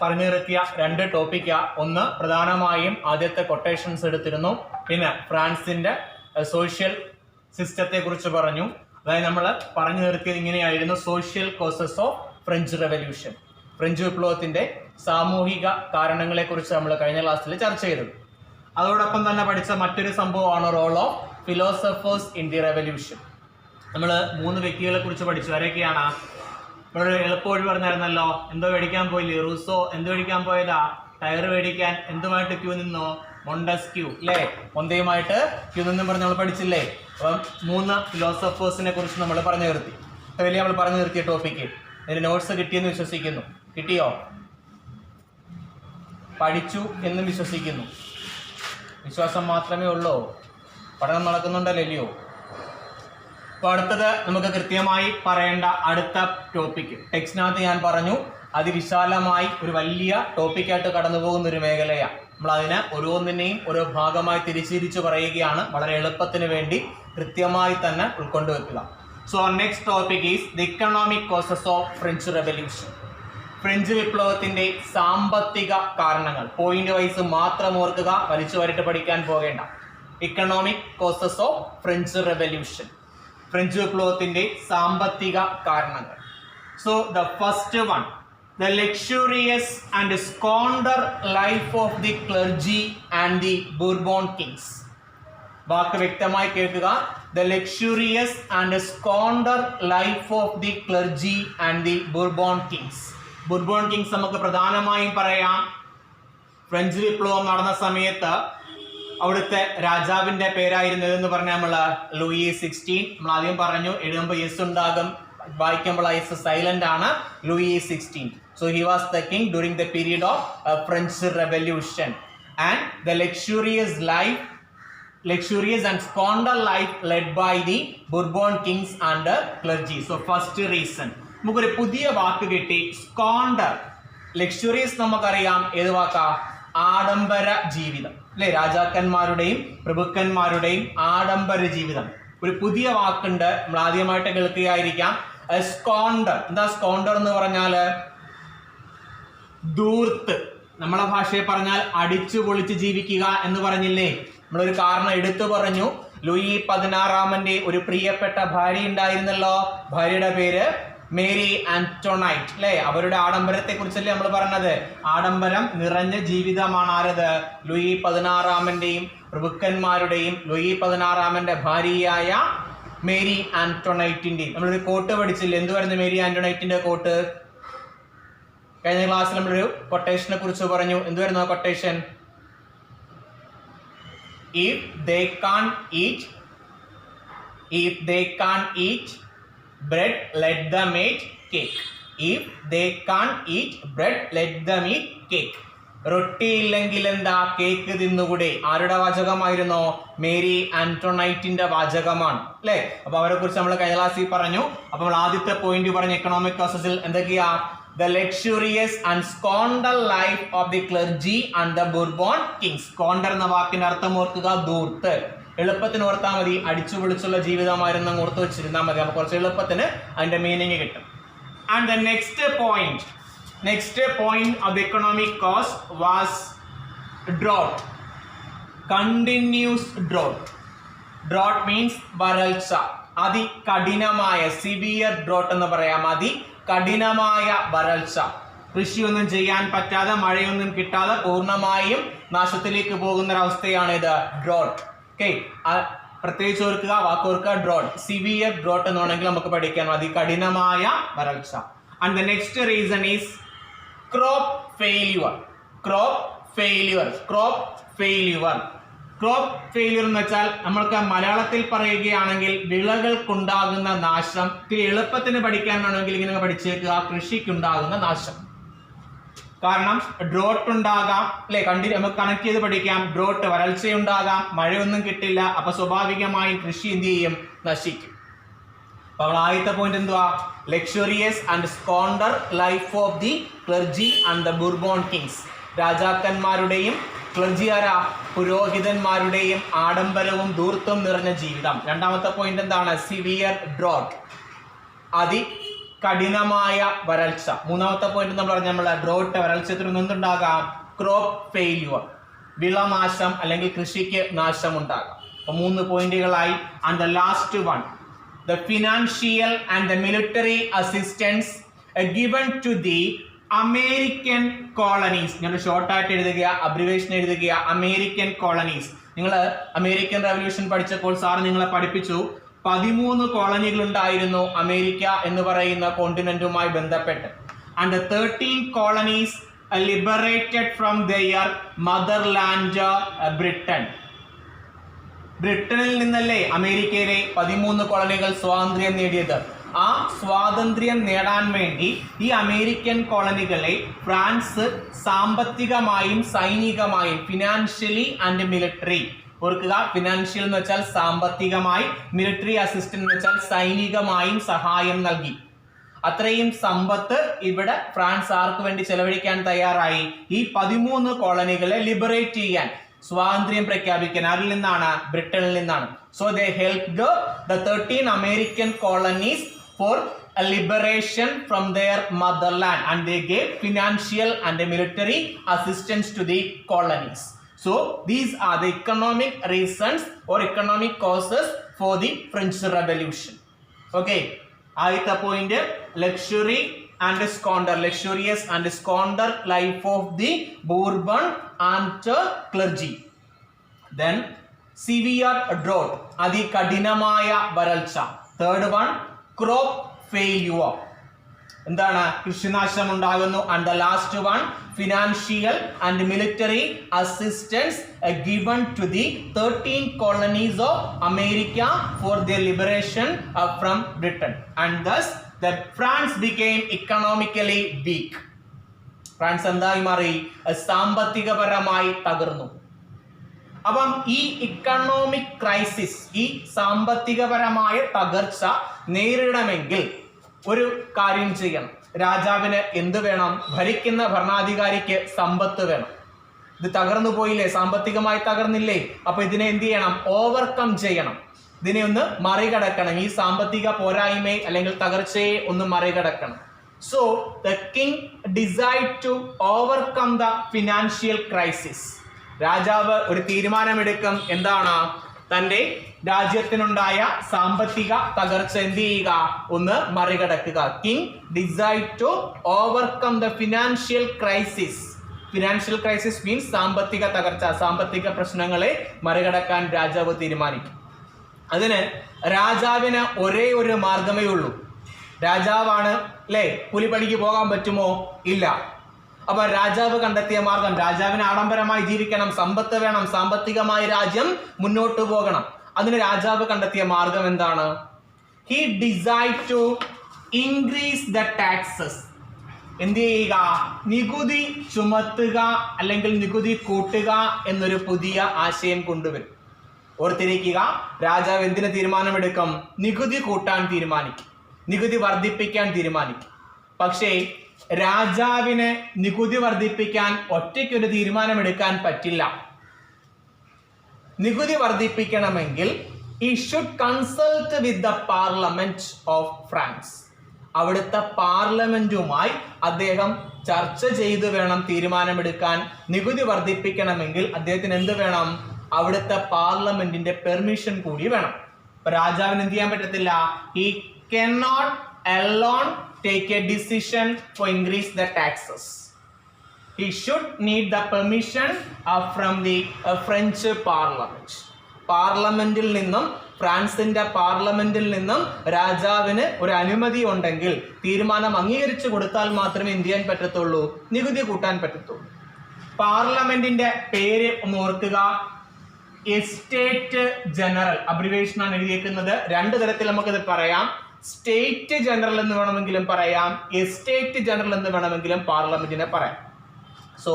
പറഞ്ഞു നിർത്തിയ രണ്ട് ടോപ്പിക്കാ. ഒന്ന് പ്രധാനമായും ആദ്യത്തെ കൊട്ടേഷൻസ് എടുത്തിരുന്നു. പിന്നെ ഫ്രാൻസിന്റെ സോഷ്യൽ സിസ്റ്റത്തെ കുറിച്ച് പറഞ്ഞു. അതായത് നമ്മൾ പറഞ്ഞു നിർത്തിയത് ഇങ്ങനെയായിരുന്നു: social causes of French revolution, French വിപ്ലവത്തിന്റെ സാമൂഹിക കാരണങ്ങളെ കുറിച്ച് നമ്മൾ കഴിഞ്ഞ ക്ലാസ്സിൽ ചർച്ച ചെയ്തത്. അതോടൊപ്പം തന്നെ പഠിച്ച മറ്റൊരു സംഭവമാണ് role of philosophers in the revolution. നമ്മൾ 3 വ്യക്തികളെ കുറിച്ച് പഠിച്ചു. ആരൊക്കെയാണ്? നമ്മൾ എളുപ്പവഴി പറഞ്ഞായിരുന്നല്ലോ. എന്തോ മേടിക്കാൻ പോയില്ലേ? റൂസോ എന്ത് മേടിക്കാൻ പോയതാ? ടയർ മേടിക്കാൻ. എന്തുമായിട്ട് ക്യൂ നിന്നോ? മൊണ്ടസ്ക്യൂ അല്ലേ? മൊന്തയുമായിട്ട് ക്യൂ നിന്നും പറഞ്ഞ് നമ്മൾ പഠിച്ചില്ലേ? അപ്പം 3 ഫിലോസഫേഴ്സിനെ കുറിച്ച് നമ്മൾ പറഞ്ഞു നിർത്തി. വലിയ നമ്മൾ പറഞ്ഞു നിർത്തിയ ടോപ്പിക്ക്. ഇതിന് നോട്ട്സ് കിട്ടിയെന്ന് വിശ്വസിക്കുന്നു. കിട്ടിയോ? പഠിച്ചു എന്നും വിശ്വസിക്കുന്നു. വിശ്വാസം മാത്രമേ ഉള്ളൂ. പഠനം നടക്കുന്നുണ്ടല്ലോ. അപ്പോൾ അടുത്തത് നമുക്ക് കൃത്യമായി പറയേണ്ട അടുത്ത ടോപ്പിക്ക് ടെക്സ്റ്റിനകത്ത് ഞാൻ പറഞ്ഞു അതിവിശാലമായി ഒരു വലിയ ടോപ്പിക്കായിട്ട് കടന്നു പോകുന്ന ഒരു മേഖലയാണ്. നമ്മൾ അതിനെ ഓരോന്നിനെയും ഓരോ ഭാഗമായി തിരിച്ചു പറയുകയാണ്, വളരെ എളുപ്പത്തിന് വേണ്ടി കൃത്യമായി തന്നെ ഉൾക്കൊണ്ടുവെക്കുക. So next topic is the economic causes of French revolution. French വിപ്ലവത്തിന്റെ സാമ്പത്തിക കാരണങ്ങൾ. പോയിന്റ് വൈസ് മാത്രം ഓർക്കുക, വലിച്ചു വരട്ട് പഠിക്കാൻ പോകേണ്ട. Economic causes of French revolution, French വിപ്ലവത്തിന്റെ സാമ്പത്തിക കാരണങ്ങൾ. So the first one, the luxurious and squander life of the clergy and the Bourbon kings. വാക്ക് വ്യക്തമായി കേൾക്കുക. The luxurious and squander life of the clergy and the Bourbon kings. Bourbon kings നമുക്ക് പ്രധാനമായും പറയാം. French വിപ്ലവം നടന്ന സമയത്ത് അവിടുത്തെ രാജാവിന്റെ പേരായിരുന്നു എന്ന് പറഞ്ഞാൽ നമ്മൾ ലൂയി 16. നമ്മൾ ആദ്യം പറഞ്ഞു, എഴുതുമ്പോൾ എസ് ഉണ്ടാകും, വായിക്കുമ്പോൾ എസ് സൈലന്റ് ആണ്. Louis 16. So he was the king during the period of French revolution. And the luxurious and squander life led by the Bourbon kings and clergy. So first reason, നമുക്കൊരു പുതിയ വാക്ക് കിട്ടി, സ്കോണ്ടർ. Luxuries നമുക്കറിയാം, ഏത് വാക്കാ? ആഡംബര ജീവിതം അല്ലെ? രാജാക്കന്മാരുടെയും പ്രഭുക്കന്മാരുടെയും ആഡംബര ജീവിതം. ഒരു പുതിയ വാക്കുണ്ട്, നമ്മൾ ആദ്യമായിട്ട് കേൾക്കുകയായിരിക്കാം. സ്കോണ്ടർ. എന്താ സ്കോണ്ടർ എന്ന് പറഞ്ഞാല്? ധൂർത്ത്. നമ്മളെ ഭാഷയെ പറഞ്ഞാൽ അടിച്ചു പൊളിച്ച് ജീവിക്കുക എന്ന് പറഞ്ഞില്ലേ? നമ്മളൊരു കാരണം എടുത്തു പറഞ്ഞു. ലൂയി 16 ഒരു പ്രിയപ്പെട്ട ഭാര്യ ഉണ്ടായിരുന്നല്ലോ. ഭാര്യയുടെ പേര് മേരി ആന്റോണൈറ്റ് അല്ലെ? അവരുടെ ആഡംബരത്തെ കുറിച്ചല്ലേ നമ്മൾ പറഞ്ഞത്? ആഡംബരം നിറഞ്ഞ ജീവിതമാണ് ആരത്? ലൂയി 16 പ്രഭുക്കന്മാരുടെയും ലൂയി 16 ഭാര്യയായ മേരി ആന്റോണൈറ്റിന്റെയും. നമ്മളൊരു കോട്ട് പഠിച്ചില്ലേ? എന്തുവായിരുന്നു മേരി ആന്റോണൈറ്റിന്റെ കോട്ട്? കഴിഞ്ഞ ക്ലാസ്സിൽ നമ്മളൊരു കൊട്ടേഷനെ കുറിച്ച് പറഞ്ഞു. എന്തുവായിരുന്നു ആ quotation? If they can't eat bread, let them eat cake. If they can't eat bread, let them eat cake. റൊട്ടി ഇല്ലെങ്കിൽ എന്താ? കേക്ക് തിന്നുകൂടെ. ആരുടെ വാചകമായിരുന്നോ? മേരി ആന്റോണൈറ്റിന്റെ വാചകമാണ് അല്ലെ? അപ്പൊ അവരെ കുറിച്ച് നമ്മൾ കഴിഞ്ഞ ക്ലാസ്സിൽ പറഞ്ഞു. അപ്പൊ നമ്മൾ ആദ്യത്തെ പോയിന്റ് പറഞ്ഞു എക്കണോമിക് കോസസിൽ എന്തൊക്കെയാ? The luxurious and squander life of the clergy and the Bourbon kings. Squander എന്ന വാക്കിന്റെ അർത്ഥം ഓർക്കുക, ധൂർത്ത്. എളുപ്പത്തിന് ഓർത്താൽ മതി, അടിച്ചു പൊളിച്ചുള്ള ജീവിതമായിരുന്നു ഓർത്ത് വെച്ചിരുന്നാൽ മതി. അപ്പൊ കുറച്ച് എളുപ്പത്തിന് അതിന്റെ മീനിങ് കിട്ടും. And the next point of the economic cause was drought. Continuous drought. Drought means വരൾച്ച. അതികഠിനമായ സിവിയർ ഡ്രോട്ട് എന്ന് പറയാം. കഠിനമായ വരൾച്ച. കൃഷിയൊന്നും ചെയ്യാൻ പറ്റാതെ, മഴയൊന്നും കിട്ടാതെ പൂർണ്ണമായും നാശത്തിലേക്ക് പോകുന്ന ഒരവസ്ഥയാണ് ഇത് ഡ്രോട്ട്. ഓക്കെ, പ്രത്യേകിച്ച് ഓർക്കുക, വാക്കോർക്കുക, ഡ്രോട്ട്. സിവിയർ ഡ്രോട്ട് എന്ന് വേണമെങ്കിൽ നമുക്ക് പഠിക്കാം. അതികഠിനമായ വരൾച്ച. And the next reason is crop failure എന്ന് വെച്ചാൽ നമ്മൾക്ക് മലയാളത്തിൽ പറയുകയാണെങ്കിൽ വിളകൾക്കുണ്ടാകുന്ന നാശം. ഇത്തിരി എളുപ്പത്തിന് പഠിക്കാൻ വേണമെങ്കിൽ ഇങ്ങനെ പഠിച്ചേക്കുക, കൃഷിക്കുണ്ടാകുന്ന നാശം. കാരണം ഡ്രോട്ട് ഉണ്ടാകാം അല്ലെ? നമുക്ക് കണക്ട് ചെയ്ത് പഠിക്കാം. ഡ്രോട്ട്, വരൾച്ചയുണ്ടാകാം, മഴയൊന്നും കിട്ടില്ല. അപ്പൊ സ്വാഭാവികമായും കൃഷി എന്ത് ചെയ്യും? നശിക്കും. അപ്പൊ ആദ്യത്തെ പോയിന്റ് എന്തുവാ? Luxurious and squander life of the clergy and the Bourbon kings. രാജാക്കന്മാരുടെയും ക്ലർജിയാര പുരോഹിതന്മാരുടെയും ആഡംബരവും ധൂർത്തും നിറഞ്ഞ ജീവിതം. രണ്ടാമത്തെ പോയിന്റ് എന്താണ്? Severe drought. കഠിനമായ വരൾച്ച. മൂന്നാമത്തെ പോയിന്റ് നമ്മൾ പറഞ്ഞ നമ്മൾ ഡ്രോട്ട്, വരൾച്ചത്തിൽ നിന്നുണ്ടാകാം ക്രോപ്പ് ഫെയില്യൂർ, വിളനാശം അല്ലെങ്കിൽ കൃഷിക്ക് നാശം ഉണ്ടാകാം. അപ്പൊ 3 പോയിന്റുകളായി. And the last one, the financial and the military assistance given to the American colonies. ഞാൻ ഷോർട്ടായിട്ട് എഴുതുക, അബ്രിവേഷൻ എഴുതുക, അമേരിക്കൻ കോളനീസ്. നിങ്ങൾ അമേരിക്കൻ റവല്യൂഷൻ പഠിച്ചപ്പോൾ സാർ നിങ്ങളെ പഠിപ്പിച്ചു 13 കോളനികൾ ഉണ്ടായിരുന്നു അമേരിക്ക എന്ന് പറയുന്ന കോണ്ടിനെന്റുമായി ബന്ധപ്പെട്ട്. And 13 colonies liberated from their motherland Britain. ബ്രിട്ടനിൽ നിന്നല്ലേ അമേരിക്കയിലെ 13 കോളനികൾ സ്വാതന്ത്ര്യം നേടിയത്. ആ സ്വാതന്ത്ര്യം നേടാൻ വേണ്ടി ഈ അമേരിക്കൻ കോളനികളെ ഫ്രാൻസ് സാമ്പത്തികമായും സൈനികമായും, ഫിനാൻഷ്യലി ആൻഡ് മിലിറ്ററി, ഓർക്കുക, ഫിനാൻഷ്യൽ എന്ന് വെച്ചാൽ സാമ്പത്തികമായി, മിലിറ്ററി അസിസ്റ്റന്റ് എന്ന് വെച്ചാൽ സൈനികമായും സഹായം നൽകി. അത്രയും സമ്പത്ത് ഇവിടെ ഫ്രാൻസ് ആർക്ക് വേണ്ടി ചെലവഴിക്കാൻ തയ്യാറായി? ഈ 13 കോളനികളെ ലിബറേറ്റ് ചെയ്യാൻ, സ്വാതന്ത്ര്യം പ്രഖ്യാപിക്കാൻ. ആരിൽ നിന്നാണ്? ബ്രിട്ടനിൽ നിന്നാണ്. So they helped the 13 American colonies for a liberation from their motherland, and they gave financial and military assistance to the colonies. So these are the economic reasons or economic causes for the French Revolution. Okay, ആദ്യത്തെ point luxury and squander, luxurious and squander life of the Bourbon and clergy. Then severe drought, അതികഠിനമായ വരൾച്ച. Third one, crop failure, എന്താണ്? കൃഷിനാശം ഉണ്ടാകുന്നു. And the last one, financial and military assistance given to the 13 colonies of America for their liberation from Britain, and thus the France became economically weak. France എന്തായി മാറി? സാമ്പത്തികപരമായി തകർന്നു. അപ്പം ഈ economic crisis, ഈ സാമ്പത്തികപരമായ തകർച്ച നേരിടണമെങ്കിൽ ഒരു കാര്യം ചെയ്യണം. രാജാവിന് എന്ത് വേണം? ഭരിക്കുന്ന ഭരണാധികാരിക്ക് സമ്പത്ത് വേണം. ഇത് തകർന്നു പോയില്ലേ? സാമ്പത്തികമായി തകർന്നില്ലേ? അപ്പൊ ഇതിനെ എന്ത് ചെയ്യണം? ഓവർകം ചെയ്യണം. ഇതിനെ ഒന്ന് മറികടക്കണം. ഈ സാമ്പത്തിക പോരായ്മയെ അല്ലെങ്കിൽ തകർച്ചയെ ഒന്ന് മറികടക്കണം. So the king decide to overcome the financial crisis. രാജാവ് ഒരു തീരുമാനമെടുക്കും. എന്താണ്? തന്റെ രാജ്യത്തിനുണ്ടായ സാമ്പത്തിക തകർച്ച എന്ത് ചെയ്യുക? ഒന്ന് മറികടക്കുക. King decide to overcome the financial crisis. Financial crisis means സാമ്പത്തിക തകർച്ച, സാമ്പത്തിക പ്രശ്നങ്ങളെ മറികടക്കാൻ രാജാവ് തീരുമാനിക്കും. അതിന് രാജാവിന് ഒരേ ഒരു മാർഗമേ ഉള്ളൂ. രാജാവാണ് അല്ലേ? കൂലിപ്പണിക്ക് പോകാൻ പറ്റുമോ? ഇല്ല. അപ്പൊ രാജാവ് കണ്ടെത്തിയ മാർഗം, രാജാവിന് ആഡംബരമായി ജീവിക്കണം, സമ്പത്ത് വേണം, സാമ്പത്തികമായി രാജ്യം മുന്നോട്ട് പോകണം. അതിന് രാജാവ് കണ്ടെത്തിയ മാർഗം എന്താണ്? He decide to increase the taxes. എന്ത് ചെയ്യുക? നികുതി ചുമത്തുക അല്ലെങ്കിൽ നികുതി കൂട്ടുക എന്നൊരു പുതിയ ആശയം കൊണ്ടുവരും. ഓർത്തിരിക്കുക, രാജാവ് എന്തിന് തീരുമാനമെടുക്കും? നികുതി കൂട്ടാൻ തീരുമാനിക്കും, നികുതി വർദ്ധിപ്പിക്കാൻ തീരുമാനിക്കും. പക്ഷേ രാജാവിന് നികുതി വർദ്ധിപ്പിക്കാൻ ഒറ്റയ്ക്കൊരു തീരുമാനമെടുക്കാൻ പറ്റില്ല. നികുതി വർദ്ധിപ്പിക്കണമെങ്കിൽ he should consult with the parliament of France. അവിടുത്തെ പാർലമെന്റുമായി അദ്ദേഹം ചർച്ച ചെയ്ത് വേണം തീരുമാനമെടുക്കാൻ. നികുതി വർദ്ധിപ്പിക്കണമെങ്കിൽ അദ്ദേഹത്തിന് എന്ത് വേണം? അവിടുത്തെ പാർലമെന്റിന്റെ പെർമിഷൻ കൂടി വേണം. അപ്പൊ രാജാവിന് എന്ത് ചെയ്യാൻ പറ്റത്തില്ല? he cannot alone take a decision for increase the taxes. He should need the permission from the French parliament. പാർലമെന്റിൽ നിന്നും, ഫ്രാൻസിന്റെ പാർലമെന്റിൽ നിന്നും രാജാവിന് ഒരു അനുമതി ഉണ്ടെങ്കിൽ, തീരുമാനം അംഗീകരിച്ചു കൊടുത്താൽ മാത്രമേ എന്ത് ചെയ്യാൻ പറ്റത്തുള്ളൂ? നികുതി കൂട്ടാൻ പറ്റത്തുള്ളൂ. പാർലമെന്റിന്റെ പേര് ഒന്ന് ഓർക്കുക, എസ്റ്റേറ്റ് ജനറൽ. അബ്രിവേഷനാണ് എഴുതിയേക്കുന്നത്. 2 തരത്തിൽ നമുക്കിത് പറയാം. സ്റ്റേറ്റ് ജനറൽ എന്ന് വേണമെങ്കിലും പറയാം, എസ്റ്റേറ്റ് ജനറൽ എന്ന് വേണമെങ്കിലും പാർലമെന്റിനെ പറയാം. സോ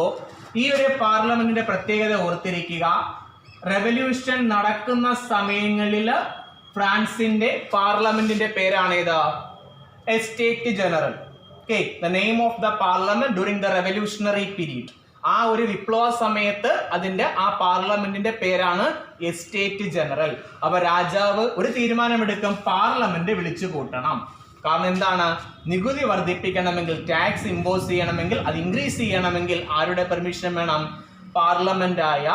ഈ ഒരു പാർലമെന്റിന്റെ പ്രത്യേകത ഓർത്തിരിക്കുക. റെവല്യൂഷൻ നടക്കുന്ന സമയങ്ങളിൽ ഫ്രാൻസിന്റെ പാർലമെന്റിന്റെ പേരാണേത്? Estate general. Okay, the name of the parliament during the revolutionary period. ആ ഒരു വിപ്ലവ സമയത്ത് അതിന്റെ ആ പാർലമെന്റിന്റെ പേരാണ് എസ്റ്റേറ്റ് ജനറൽ. അപ്പൊ രാജാവ് ഒരു തീരുമാനമെടുക്കും, പാർലമെന്റ് വിളിച്ചു കൂട്ടണം. കാരണം എന്താണ്, നികുതി വർദ്ധിപ്പിക്കണമെങ്കിൽ, ടാക്സ് ഇമ്പോസ് ചെയ്യണമെങ്കിൽ, അത് ഇൻക്രീസ് ചെയ്യണമെങ്കിൽ ആരുടെ പെർമിഷൻ വേണം? പാർലമെന്റായ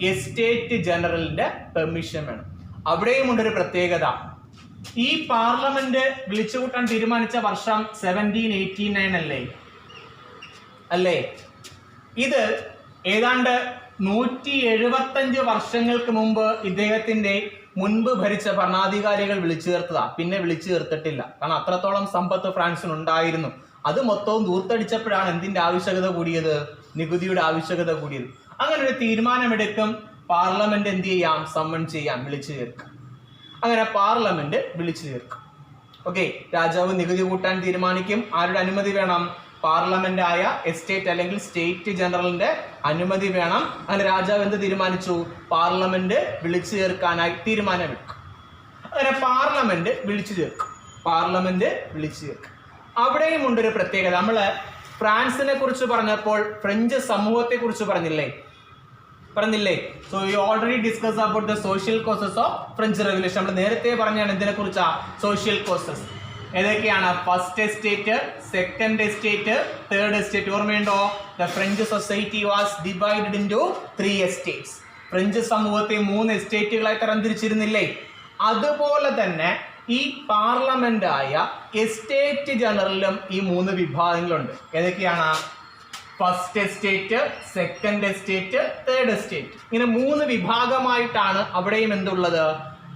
എസ്റ്റേറ്റ് ജനറലിന്റെ പെർമിഷൻ വേണം. അവിടെയും ഉണ്ടൊരു പ്രത്യേകത. ഈ പാർലമെന്റ് വിളിച്ചുകൂട്ടാൻ തീരുമാനിച്ച വർഷം 1789 അല്ലേ? ഇത് ഏതാണ്ട് 175 വർഷങ്ങൾക്ക് മുമ്പ് ഇദ്ദേഹത്തിന്റെ മുൻപ് ഭരിച്ച ഭരണാധികാരികൾ വിളിച്ചു ചേർത്തതാ. പിന്നെ വിളിച്ചു ചേർത്തിട്ടില്ല. കാരണം അത്രത്തോളം സമ്പത്ത് ഫ്രാൻസിന് ഉണ്ടായിരുന്നു. അത് മൊത്തവും ദൂർത്തടിച്ചപ്പോഴാണ് എന്തിന്റെ ആവശ്യകത കൂടിയത്? നികുതിയുടെ ആവശ്യകത കൂടിയത്. അങ്ങനെ ഒരു തീരുമാനമെടുക്കും. പാർലമെന്റ് എന്ത് ചെയ്യാം? സമ്മൺ ചെയ്യാം, വിളിച്ചു ചേർക്കാം. അങ്ങനെ പാർലമെന്റ് വിളിച്ചു ചേർക്കും. ഓക്കെ, രാജാവ് നികുതി കൂട്ടാൻ തീരുമാനിക്കും. ആരുടെ അനുമതി വേണം? പാർലമെന്റായ എസ്റ്റേറ്റ് അല്ലെങ്കിൽ സ്റ്റേറ്റ് ജനറലിന്റെ അനുമതി വേണം. അങ്ങനെ രാജാവ് എന്ത് തീരുമാനിച്ചു? പാർലമെന്റ് വിളിച്ചു ചേർക്കാനായി തീരുമാനമെടുക്കും. അങ്ങനെ പാർലമെന്റ് വിളിച്ചു ചേർക്കും. പാർലമെന്റ് വിളിച്ചു ചേർക്കും. അവിടെയും ഉണ്ടൊരു പ്രത്യേകത. നമ്മള് ഫ്രാൻസിനെ കുറിച്ച് പറഞ്ഞപ്പോൾ ഫ്രഞ്ച് സമൂഹത്തെ കുറിച്ച് പറഞ്ഞില്ലേ? So you already discuss about the social causes of French revolution. നമ്മൾ നേരത്തെ പറഞ്ഞാണ് ഇതിനെ കുറിച്ചാ സോഷ്യൽ കോസസ്. ഏതൊക്കെയാണ്? First estate, second estate, third estate. ഓർമ്മയുണ്ടോ? The French society was divided into 3 estates. ഫ്രഞ്ച് സമൂഹത്തെ 3 എസ്റ്റേറ്റുകളായി തരംതിരിച്ചിരുന്നില്ലേ? അതുപോലെ തന്നെ ഈ പാർലമെന്റായ എസ്റ്റേറ്റ് ജനറലിലും ഈ 3 വിഭാഗങ്ങളുണ്ട്. ഏതൊക്കെയാണ്? First estate, second estate, third estate. ഇങ്ങനെ 3 വിഭാഗമായിട്ടാണ് അവിടെയും എന്തുള്ളത്?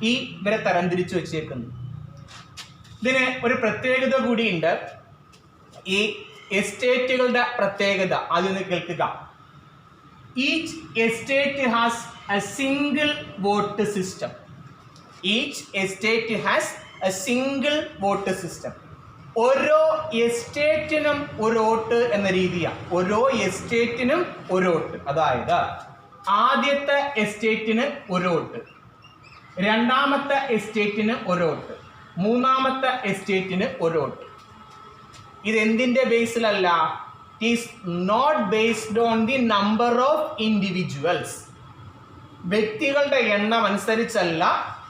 ഈ ഇവരെ തരംതിരിച്ചു വെച്ചേക്കുന്നത്. ഇതിന് ഒരു പ്രത്യേകത കൂടിയുണ്ട്. ഈ എസ്റ്റേറ്റുകളുടെ പ്രത്യേകത ആദ്യം ഒന്ന് കേൾക്കുക. Each estate has A single vote system. Each estate has A single vote system. ഓരോ എസ്റ്റേറ്റിനും ഒരു വോട്ട് എന്ന രീതിയാണ്. ഓരോ എസ്റ്റേറ്റിനും ഒരു വോട്ട്. അതായത് ആദ്യത്തെ എസ്റ്റേറ്റിന് ഒരു വോട്ട്, രണ്ടാമത്തെ എസ്റ്റേറ്റിന് ഒരു വോട്ട്, മൂന്നാമത്തെ എസ്റ്റേറ്റിന് ഒരു വോട്ട്. ഇത് എന്തിന്റെ ബേസിലല്ല? It is not based on the number of individuals. വ്യക്തികളുടെ എണ്ണം അനുസരിച്ചല്ല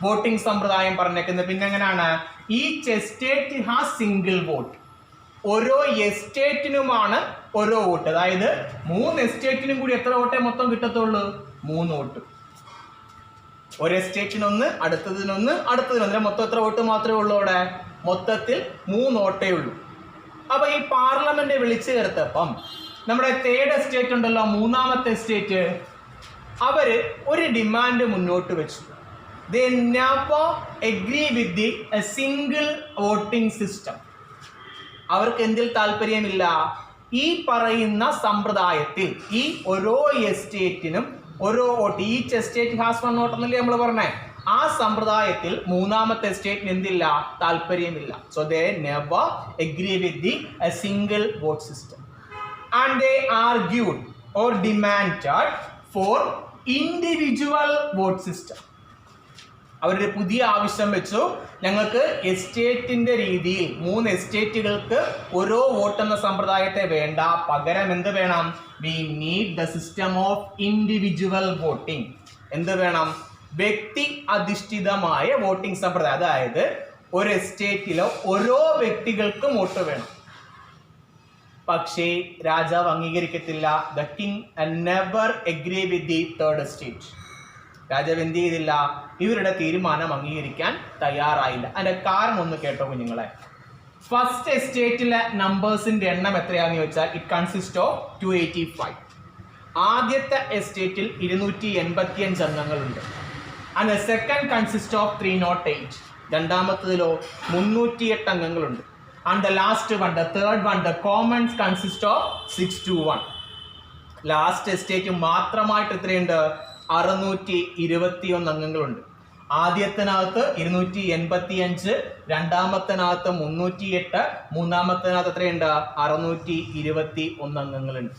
വോട്ടിംഗ് സമ്പ്രദായം പറഞ്ഞേക്കുന്നത്. പിന്നെ എങ്ങനെയാണ്? Each estate has single vote. ഓരോ എസ്റ്റേറ്റിനുമാണ് ഓരോ വോട്ട്. അതായത് 3 എസ്റ്റേറ്റിനും കൂടി എത്ര വോട്ടേ മൊത്തം കിട്ടത്തുള്ളൂ? 3 വോട്ട്. ഒരു എസ്റ്റേറ്റിനൊന്ന്, അടുത്തതിനൊന്ന്, അടുത്തതിനൊന്ന്. മൊത്തം എത്ര വോട്ട് മാത്രമേ ഉള്ളൂ അവിടെ? മൊത്തത്തിൽ 3 വോട്ടേ ഉള്ളൂ. അപ്പൊ ഈ പാർലമെന്റ് വിളിച്ചു ചേർത്തപ്പം നമ്മുടെ തേർഡ് എസ്റ്റേറ്റ് ഉണ്ടല്ലോ, മൂന്നാമത്തെ എസ്റ്റേറ്റ്, അവര് ഒരു ഡിമാൻഡ് മുന്നോട്ട് വെച്ചു. They never agree with the a single voting system. അവർക്ക് എന്തിൽ താല്പര്യമില്ല? ഈ പറയുന്ന സമ്പ്രദായത്തിൽ ഈ ഓരോ എസ്റ്റേറ്റിനും ഓരോ vote. Each estate has 1 vote എന്നല്ലേ നമ്മൾ പറഞ്ഞേ? ആ സമ്പ്രദായത്തിൽ മൂന്നാമത്തെ എസ്റ്റേറ്റിന് എന്തില്ല? താല്പര്യമില്ല. So they never agree with the a single vote system. And they argued or demanded for individual vote system. അവരുടെ പുതിയ ആവശ്യം വെച്ചു, ഞങ്ങൾക്ക് എസ്റ്റേറ്റിന്റെ രീതിയിൽ 3 എസ്റ്റേറ്റുകൾക്ക് ഓരോ വോട്ട് എന്ന സമ്പ്രദായത്തെ വേണ്ട, പകരം എന്ത് വേണം? We need the system of individual voting. എന്ത് വേണം? വ്യക്തി അധിഷ്ഠിതമായ വോട്ടിംഗ് സമ്പ്രദായം. അതായത് ഒരു എസ്റ്റേറ്റിലോ ഓരോ വ്യക്തികൾക്കും വോട്ട് വേണം. പക്ഷേ രാജാവ് അംഗീകരിക്കത്തില്ല. The king never agree with the third estate. രാജാവ് എന്ത് ചെയ്തില്ല? ഇവരുടെ തീരുമാനം അംഗീകരിക്കാൻ തയ്യാറായില്ല. അതിന്റെ കാരണം ഒന്ന് കേട്ടോ കുഞ്ഞുങ്ങളെ. ഫസ്റ്റ് എസ്റ്റേറ്റിലെ നമ്പേഴ്സിന്റെ എണ്ണം എത്രയാണെന്ന് ചോദിച്ചാൽ ഇറ്റ് കൺസിസ്റ്റ് ഓഫ് 285. ആദ്യത്തെ എസ്റ്റേറ്റിൽ 285 അംഗങ്ങളുണ്ട്. And second consist of 308. രണ്ടാമത്തതിലോ 308 അംഗങ്ങളുണ്ട്. And the last one, the third one, the commons consist of 621. Last estate മാത്രമായിട്ട് എത്രയുണ്ട്? 621 അംഗങ്ങളുണ്ട്. ആദ്യത്തിനകത്ത് 285, രണ്ടാമത്തിനകത്ത് 308, മൂന്നാമത്തിനകത്ത് എത്രയുണ്ട്? 621 അംഗങ്ങളുണ്ട്.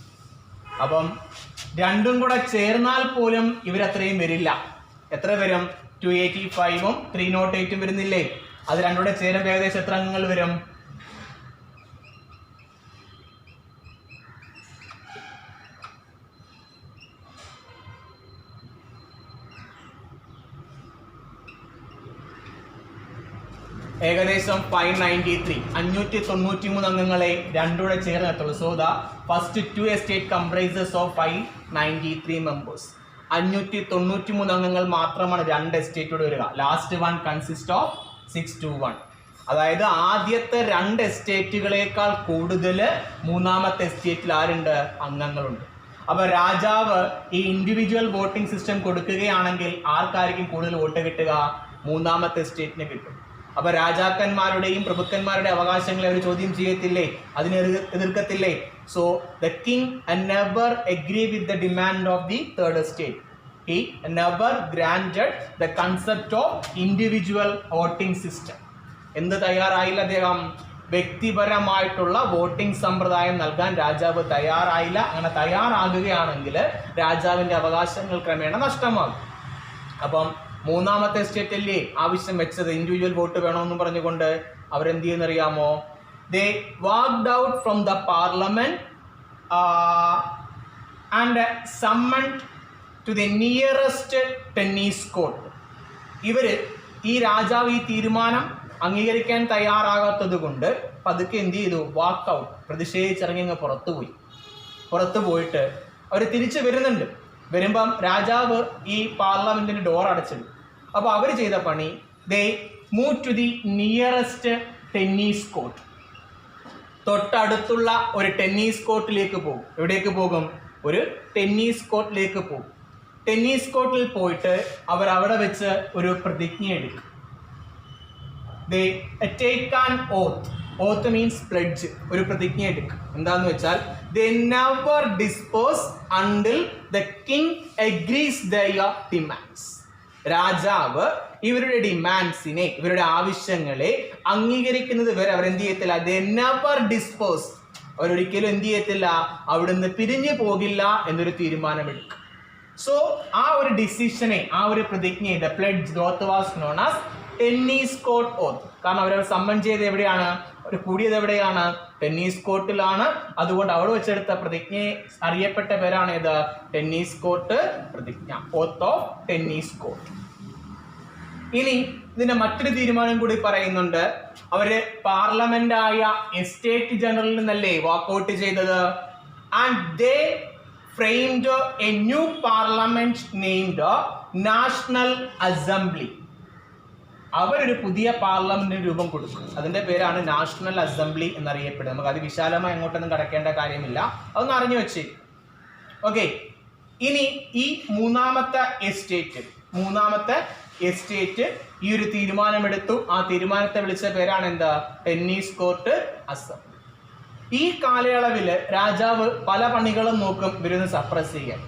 അപ്പം രണ്ടും കൂടെ ചേർന്നാൽ പോലും ഇവരത്രയും വരില്ല. എത്ര വരും? 285ഉം 308ഉം വരുന്നില്ലേ? അത് രണ്ടും കൂടെ ചേരുമ്പോൾ ഏകദേശം എത്ര അംഗങ്ങൾ വരും? ഏകദേശം 593 അംഗങ്ങളെ രണ്ടൂടെ ചേർന്നെത്തുള്ളൂ. So the first 2 estate comprises of 593 members. 593 അംഗങ്ങൾ മാത്രമാണ് രണ്ട് എസ്റ്റേറ്റോട് വരിക. Last one consist of 621. അതായത് ആദ്യത്തെ രണ്ട് എസ്റ്റേറ്റുകളേക്കാൾ കൂടുതൽ മൂന്നാമത്തെ എസ്റ്റേറ്റിൽ ആരുണ്ട്? അംഗങ്ങളുണ്ട്. അപ്പൊ രാജാവ് ഈ ഇൻഡിവിജ്വൽ വോട്ടിംഗ് സിസ്റ്റം കൊടുക്കുകയാണെങ്കിൽ ആർക്കായിരിക്കും കൂടുതൽ വോട്ട് കിട്ടുക? മൂന്നാമത്തെ എസ്റ്റേറ്റിന് കിട്ടും. അപ്പൊ രാജാക്കന്മാരുടെയും പ്രഭുക്കന്മാരുടെ അവകാശങ്ങളെ അവർ ചോദ്യം ചെയ്യത്തില്ലേ? അതിനെ എതിർക്കത്തില്ലേ? So the king never agree with the demand of the third estate. He never granted the concept of individual voting system. എന്ത് തയ്യാറായില്ല അദ്ദേഹം? വ്യക്തിപരമായിട്ടുള്ള വോട്ടിംഗ് സമ്പ്രദായം നൽകാൻ രാജാവ് തയ്യാറായില്ല. അങ്ങനെ തയ്യാറാകുകയാണെങ്കിൽ രാജാവിൻ്റെ അവകാശങ്ങൾ ക്രമേണ നഷ്ടമാകും. അപ്പം മൂന്നാമത്തെ എസ്റ്റേറ്റ് അല്ലേ ആവശ്യം വെച്ചത്, ഇൻഡിവിജ്വൽ വോട്ട് വേണമെന്ന് പറഞ്ഞുകൊണ്ട് അവരെന്ത് ചെയ്യുന്നറിയാമോ? They walked out from the parliament and summoned to the nearest tennis court. ഇവര് ഈ രാജാവ് ഈ തീരുമാനം അംഗീകരിക്കാൻ തയ്യാറാകാത്തത് കൊണ്ട് പതുക്കെ എന്ത് ചെയ്തു? വാക്ക് ഔട്ട്, പ്രതിഷേധിച്ചിറങ്ങി അങ്ങ് പുറത്തു പോയിട്ട് അവർ തിരിച്ചു വരുന്നുണ്ട്. വരുമ്പം രാജാവ് ഈ പാർലമെന്റിന് ഡോർ അടച്ചിടും. അപ്പോൾ അവർ ചെയ്ത പണി, they move to the nearest tennis court. തൊട്ടടുത്തുള്ള ഒരു ടെന്നീസ് കോർട്ടിലേക്ക് പോകും. എവിടേക്ക് പോകും? ഒരു ടെന്നീസ് കോർട്ടിലേക്ക് പോകും. ടെന്നീസ് കോർട്ടിൽ പോയിട്ട് അവർ അവിടെ വെച്ച് ഒരു പ്രതിജ്ഞ എടുക്കും. They take an oath. Oath means pledge. ഒരു പ്രതിജ്ഞ എടുക്കും. എന്താന്ന് വെച്ചാൽ they never dispose until the king agrees their demands. രാജാവ് ഇവരുടെ ഡിമാൻഡ്സിനെ, ഇവരുടെ ആവശ്യങ്ങളെ അംഗീകരിക്കുന്നത് വരെ അവർ എന്ത് ചെയ്യത്തില്ല? they never dispose. അവരൊരിക്കലും എന്ത് ചെയ്യത്തില്ല? അവിടുന്ന് പിരിഞ്ഞു പോകില്ല എന്നൊരു തീരുമാനമെടുക്കും. സോ ആ ഒരു ഡിസിഷനെ, ആ ഒരു പ്രതിജ്ഞയെ, the pledge, the oath was known as tennis court oath. കാരണം അവരവർ സമ്മൺ ചെയ്ത് എവിടെയാണ്? അവർ കൂടിയത് എവിടെയാണ്? ടെന്നീസ് കോർട്ടിലാണ്. അതുകൊണ്ട് അവിടെ വെച്ചെടുത്ത പ്രതിജ്ഞയെ അറിയപ്പെട്ട പേരാണ് ഏത്? ടെന്നീസ് കോർട്ട് പ്രതിജ്ഞ, ഓത്ത് ഓഫ് ടെന്നീസ് കോർട്ട്. ഇനി ഇതിന്റെ മറ്റൊരു തീരുമാനം കൂടി പറയുന്നുണ്ട്. അവര് പാർലമെന്റായ എസ്റ്റേറ്റ് ജനറലിൽ നിന്നല്ലേ വാക്കൗട്ട് ചെയ്തത്? And they framed A new parliament named national assembly. അവരൊരു പുതിയ പാർലമെന്റിന് രൂപം കൊടുക്കും. അതിന്റെ പേരാണ് നാഷണൽ അസംബ്ലി എന്നറിയപ്പെടുന്നത്. നമുക്ക് അത് വിശാലമായി അങ്ങോട്ടൊന്നും കടക്കേണ്ട കാര്യമില്ല, അതൊന്ന് അറിഞ്ഞു വെച്ച്. ഓക്കെ, ഇനി ഈ മൂന്നാമത്തെ എസ്റ്റേറ്റ് ഈ ഒരു തീരുമാനമെടുത്തു. ആ തീരുമാനത്തെ വിളിച്ച പേരാണ് എന്താ? Tennis court assembly. ഈ കാലയളവിൽ രാജാവ് പല പണികളും നോക്കും ഇവരൊന്ന് സപ്രസ് ചെയ്യാൻ.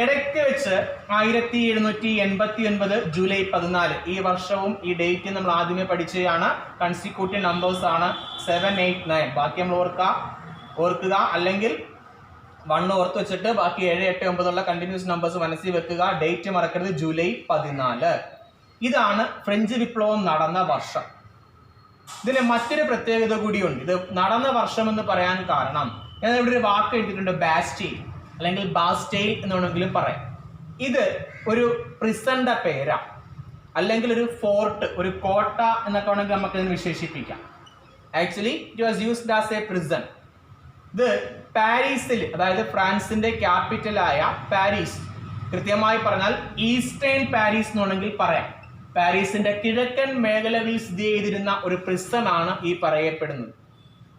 ഇടയ്ക്ക് വെച്ച് 1789 ജൂലൈ 14, ഈ വർഷവും ഈ ഡേറ്റ് നമ്മൾ ആദ്യമേ പഠിച്ചതാണ്. കൺസിക്യൂട്ടീവ് നമ്പേഴ്സ് ആണ് 7, 8, 9. ബാക്കി നമ്മൾ ഓർക്കുക, അല്ലെങ്കിൽ 1 ഓർത്ത് വെച്ചിട്ട് ബാക്കി 7, 8, 9 ഉള്ള കണ്ടിന്യൂസ് നമ്പേഴ്സ് മനസ്സിൽ വെക്കുക. ഡേറ്റ് മറക്കരുത്, ജൂലൈ 14. ഇതാണ് ഫ്രഞ്ച് വിപ്ലവം നടന്ന വർഷം. ഇതിന് മറ്റൊരു പ്രത്യേകത കൂടിയുണ്ട്. ഇത് നടന്ന വർഷം എന്ന് പറയാൻ കാരണം, ഞാൻ ഇവിടെ ഒരു വാക്ക് എഴുതിയിട്ടുണ്ട്, ബാസ്റ്റൈൽ അല്ലെങ്കിൽ ബാസ്റ്റൈൽ എന്ന് വേണമെങ്കിലും പറയാം. ഇത് ഒരു പ്രിസന്റെ പേരാ, അല്ലെങ്കിൽ ഒരു ഫോർട്ട്, ഒരു കോട്ട എന്നൊക്കെ വേണമെങ്കിൽ നമുക്ക് ഇതിന് വിശേഷിപ്പിക്കാം. Actually it was used as A prison. ഇത് പാരീസിൽ, അതായത് ഫ്രാൻസിന്റെ ക്യാപിറ്റലായ പാരീസ്, കൃത്യമായി പറഞ്ഞാൽ ഈസ്റ്റേൺ പാരീസ് എന്ന് വേണമെങ്കിൽ പറയാം, പാരീസിന്റെ കിഴക്കൻ മേഖലയിൽ സ്ഥിതി ചെയ്തിരുന്ന ഒരു പ്രിസൺ ആണ് ഈ പറയപ്പെടുന്നത്.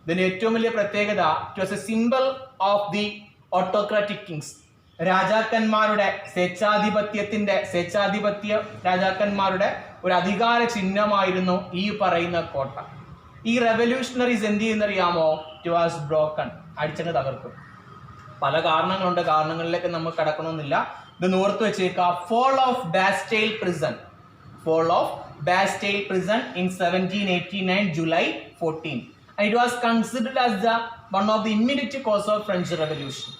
ഇതിന്റെ ഏറ്റവും വലിയ പ്രത്യേകത, it was A symbol of the autocratic Kings. രാജാക്കന്മാരുടെ സ്വേച്ഛാധിപത്യ രാജാക്കന്മാരുടെ ഒരു അധികാര ചിഹ്നമായിരുന്നു ഈ പറയുന്ന കോട്ട. ഈ റെവല്യൂഷണറീസ് എന്ത് ചെയ്യുന്നറിയാമോ? ഇറ്റ് വാസ് ബ്രോക്കൺ, അടിച്ചങ്ങ് തകർക്കും. പല കാരണങ്ങളുണ്ട്, കാരണങ്ങളിലേക്ക് നമുക്ക് കടക്കണമെന്നില്ല. ഇത് ഓർത്ത് വെച്ചേക്കുക. fall of Bastille prison in 1789 July 14. And it was considered as one of the immediate cause of French Revolution.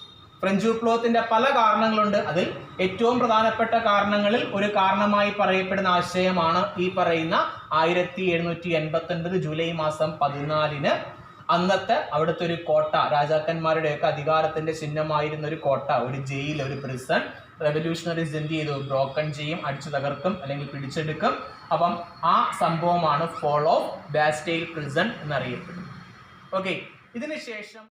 French വിപ്ലവത്തിന്റെ പല കാരണങ്ങളുണ്ട്. അതിൽ ഏറ്റവും പ്രധാനപ്പെട്ട കാരണങ്ങളിൽ ഒരു കാരണമായി പറയപ്പെടുന്ന ആശയമാണ് ഈ പറയുന്ന 1789 ജൂലൈ മാസം 14 അന്നത്തെ അവിടുത്തെ ഒരു കോട്ട, രാജാക്കന്മാരുടെയൊക്കെ അധികാരത്തിന്റെ ചിഹ്നമായിരുന്ന ഒരു കോട്ട, ഒരു ജയിൽ, ഒരു പ്രിസൺ റെവല്യൂഷണറീസ് എന്ത് ചെയ്തു? ബ്രോക്കൺ ചെയ്യും, അടിച്ചു തകർക്കും, അല്ലെങ്കിൽ പിടിച്ചെടുക്കും. അപ്പം ആ സംഭവമാണ് ഫോൾ ഓഫ് ബാസ്റ്റൈൽ പ്രിസൺ എന്നറിയപ്പെടുന്നത്. ഓക്കെ, ഇതിനുശേഷം